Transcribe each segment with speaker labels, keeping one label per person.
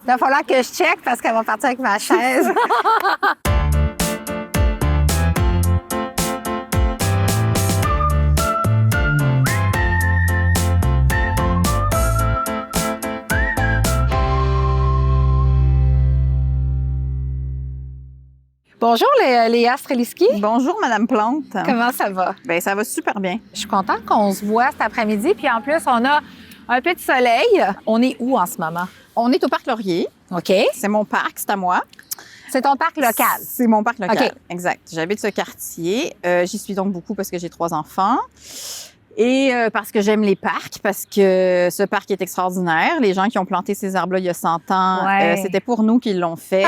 Speaker 1: Il va falloir que je check parce qu'elle va partir avec ma chaise. Bonjour Léa Streliski.
Speaker 2: Bonjour, Madame Plante.
Speaker 1: Comment ça va?
Speaker 2: Bien, ça va super bien.
Speaker 1: Je suis contente qu'on se voit cet après-midi. Puis en plus, on a un peu de soleil. On est où en ce moment?
Speaker 2: On est au Parc Laurier.
Speaker 1: OK.
Speaker 2: C'est mon parc, c'est à moi.
Speaker 1: C'est ton parc local?
Speaker 2: C'est mon parc local,
Speaker 1: OK.
Speaker 2: Exact. J'habite ce quartier. J'y suis donc beaucoup parce que j'ai 3 enfants. Et parce que j'aime les parcs, parce que ce parc est extraordinaire. Les gens qui ont planté ces arbres-là il y a 100 ans,
Speaker 1: Ouais.
Speaker 2: c'était pour nous qu'ils l'ont fait,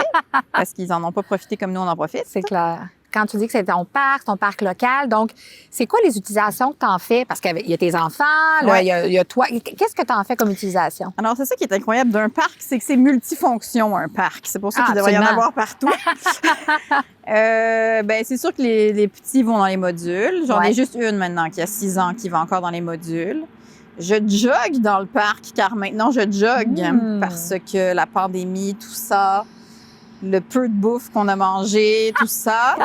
Speaker 2: parce qu'ils n'en ont pas profité comme nous, on en profite.
Speaker 1: C'est clair. Quand tu dis que c'est ton parc local, donc c'est quoi les utilisations que tu en fais? Parce qu'il y a tes enfants, là,
Speaker 2: Ouais.
Speaker 1: il y a toi. Qu'est-ce que tu en fais comme utilisation?
Speaker 2: Alors, c'est ça qui est incroyable d'un parc, c'est que c'est multifonction, un parc. C'est pour ça qu'il devrait y en
Speaker 1: absolument.
Speaker 2: avoir partout. Ben, c'est sûr que les petits vont dans les modules. J'en
Speaker 1: Ouais.
Speaker 2: ai juste une maintenant qui a 6 ans qui va encore dans les modules. Je jogue dans le parc car maintenant je jogue parce que la pandémie, tout ça, le peu de bouffe qu'on a mangé, tout ça.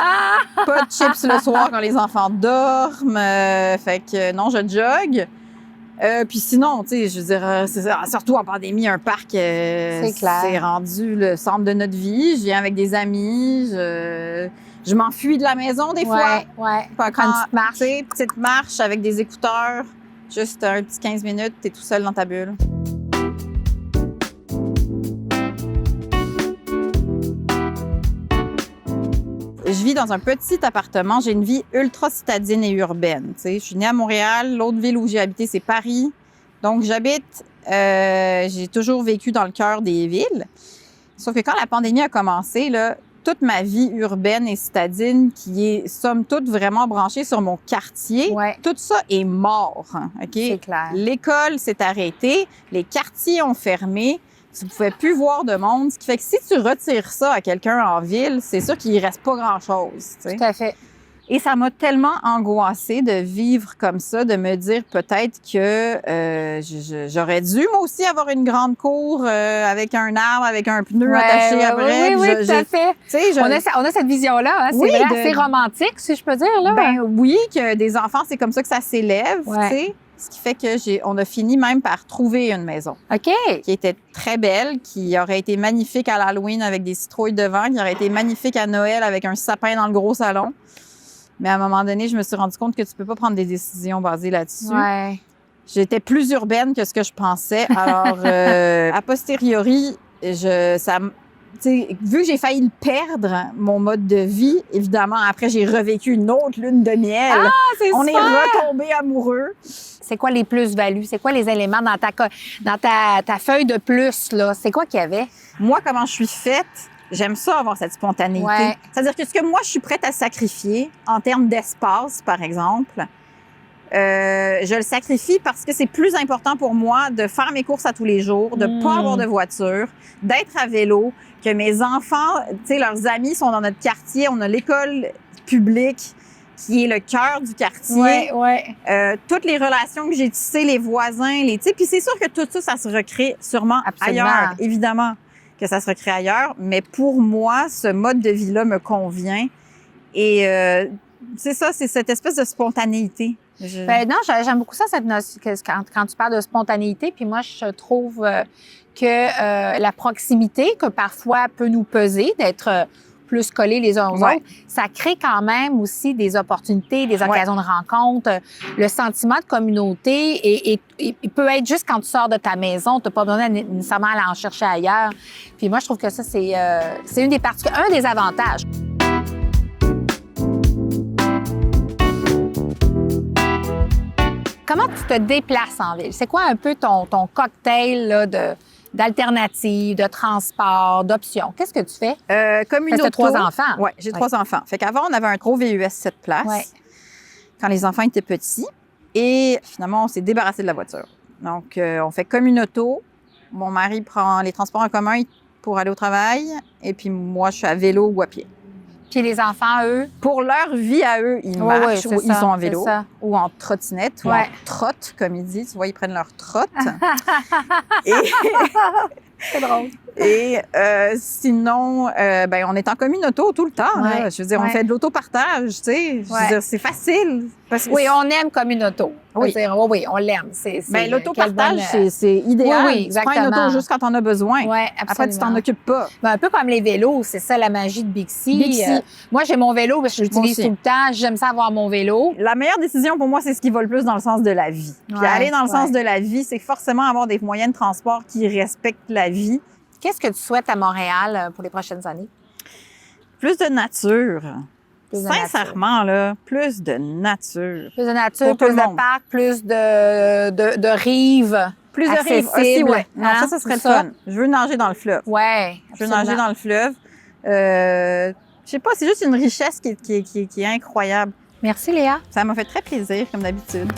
Speaker 2: Pas de chips le soir quand les enfants dorment. Fait que non, je jogue. Puis sinon, tu sais, je veux dire, surtout en pandémie, un parc,
Speaker 1: C'est clair.
Speaker 2: c'est rendu le centre de notre vie. Je viens avec des amis, je m'enfuis de la maison des fois.
Speaker 1: Ouais.
Speaker 2: Quand,
Speaker 1: Prends une petite marche.
Speaker 2: tu sais, petite marche avec des écouteurs, juste un petit 15 minutes, t'es tout seul dans ta bulle. Je vis dans un petit appartement. J'ai une vie ultra citadine et urbaine. Tu sais, je suis née à Montréal. L'autre ville où j'ai habité, c'est Paris. Donc, j'ai toujours vécu dans le cœur des villes. Sauf que quand la pandémie a commencé, là, toute ma vie urbaine et citadine, qui est, somme toute, vraiment branchée sur mon quartier,
Speaker 1: Ouais.
Speaker 2: tout ça est mort. OK?
Speaker 1: C'est clair.
Speaker 2: L'école s'est arrêtée, les quartiers ont fermé. Tu ne pouvais plus voir de monde. Ce qui fait que si tu retires ça à quelqu'un en ville, c'est sûr qu'il ne reste pas grand-chose. Tu sais.
Speaker 1: Tout à fait.
Speaker 2: Et ça m'a tellement angoissée de vivre comme ça, de me dire peut-être que j'aurais dû, moi aussi, avoir une grande cour avec un arbre, avec un pneu attaché après.
Speaker 1: Oui, tout à fait.
Speaker 2: Tu sais,
Speaker 1: On a cette vision-là. Hein? C'est
Speaker 2: Oui,
Speaker 1: vrai,
Speaker 2: de-
Speaker 1: assez romantique, si je peux dire. Là.
Speaker 2: Ben oui, que des enfants, c'est comme ça que ça s'élève,
Speaker 1: Ouais.
Speaker 2: tu sais. Ce qui fait que on a fini même par trouver une maison
Speaker 1: OK.
Speaker 2: qui était très belle, qui aurait été magnifique à l'Halloween avec des citrouilles devant, qui aurait été magnifique à Noël avec un sapin dans le gros salon. Mais à un moment donné, je me suis rendu compte que tu peux pas prendre des décisions basées là-dessus.
Speaker 1: Ouais.
Speaker 2: J'étais plus urbaine que ce que je pensais. Alors, a posteriori, tu sais, vu que j'ai failli le perdre, mon mode de vie, évidemment, après, j'ai revécu une autre lune de miel.
Speaker 1: Ah, c'est
Speaker 2: On est
Speaker 1: super!
Speaker 2: retombés amoureux.
Speaker 1: C'est quoi les plus-values? C'est quoi les éléments dans ta feuille de plus, là? C'est quoi qu'il y avait?
Speaker 2: Moi, comment je suis faite, j'aime ça avoir cette spontanéité.
Speaker 1: Ouais.
Speaker 2: C'est-à-dire que ce que moi, je suis prête à sacrifier en termes d'espace, par exemple, je le sacrifie parce que c'est plus important pour moi de faire mes courses à tous les jours, de pas avoir de voiture, d'être à vélo, que mes enfants, tu sais, leurs amis sont dans notre quartier. On a l'école publique qui est le cœur du quartier.
Speaker 1: Ouais.
Speaker 2: Toutes les relations que j'ai tissées, les voisins, tu sais, puis c'est sûr que tout ça, ça se recrée sûrement
Speaker 1: Absolument.
Speaker 2: ailleurs, évidemment que ça se recrée ailleurs, mais pour moi, ce mode de vie-là me convient et c'est ça, c'est cette espèce de spontanéité.
Speaker 1: Ben non, j'aime beaucoup ça, cette notion, quand tu parles de spontanéité. Puis moi, je trouve que la proximité, que parfois peut nous peser, d'être plus collés les uns aux
Speaker 2: Ouais.
Speaker 1: autres, ça crée quand même aussi des opportunités, des occasions de rencontre. Le sentiment de communauté et il peut être juste quand tu sors de ta maison, tu n'as pas besoin nécessairement d'aller en chercher ailleurs. Puis moi, je trouve que ça, c'est un des avantages. Comment tu te déplaces en ville? C'est quoi un peu ton cocktail là, d'alternatives, de transport, d'options? Qu'est-ce que tu fais?
Speaker 2: Comme une
Speaker 1: Parce que t'as
Speaker 2: auto.
Speaker 1: 3 enfants.
Speaker 2: Oui, j'ai 3 enfants. Fait qu'avant, on avait un gros VUS 7 places
Speaker 1: Ouais.
Speaker 2: quand les enfants étaient petits. Et finalement, on s'est débarrassé de la voiture. Donc, on fait comme une auto. Mon mari prend les transports en commun pour aller au travail. Et puis moi, je suis à vélo ou à pied.
Speaker 1: Puis les enfants, eux?
Speaker 2: Pour leur vie à eux, ils
Speaker 1: Ouais,
Speaker 2: marchent
Speaker 1: c'est
Speaker 2: ou ils
Speaker 1: ça,
Speaker 2: sont en
Speaker 1: c'est
Speaker 2: vélo
Speaker 1: ça.
Speaker 2: ou en trottinette ou
Speaker 1: Ouais.
Speaker 2: en trotte, comme ils disent. Tu vois, ils prennent leur trotte. Et
Speaker 1: C'est drôle.
Speaker 2: Et sinon, ben, on est en communauto tout le temps. Là. Je veux dire, on fait de l'autopartage, tu sais. Je veux dire, c'est facile. Parce que
Speaker 1: Oui, on aime communauto.
Speaker 2: Oui.
Speaker 1: Dire, oui, on l'aime.
Speaker 2: Ben, l'autopartage, c'est idéal.
Speaker 1: Oui,
Speaker 2: tu prends une auto juste quand on a besoin.
Speaker 1: Oui,
Speaker 2: Après, tu t'en occupes pas.
Speaker 1: Ben, un peu comme les vélos, c'est ça la magie de Bixi.
Speaker 2: Bixi.
Speaker 1: Moi, j'ai mon vélo parce que je l'utilise tout le temps. J'aime ça avoir mon vélo.
Speaker 2: La meilleure décision pour moi, c'est ce qui va le plus dans le sens de la vie. Puis aller dans le sens de la vie, c'est forcément avoir des moyens de transport qui respectent la vie.
Speaker 1: Qu'est-ce que tu souhaites à Montréal pour les prochaines années?
Speaker 2: Plus de nature.
Speaker 1: Plus de
Speaker 2: Sincèrement, là, plus de nature.
Speaker 1: Plus de nature,
Speaker 2: Pour tout
Speaker 1: plus
Speaker 2: le
Speaker 1: de
Speaker 2: monde.
Speaker 1: parcs, plus de rives.
Speaker 2: Plus de rives aussi, ouais. Non,
Speaker 1: Hein?
Speaker 2: ça serait le
Speaker 1: Tout ça.
Speaker 2: fun. Je veux nager dans le fleuve.
Speaker 1: Ouais.
Speaker 2: Je veux nager dans le fleuve. Je sais pas, c'est juste une richesse qui est incroyable.
Speaker 1: Merci, Léa.
Speaker 2: Ça m'a fait très plaisir, comme d'habitude.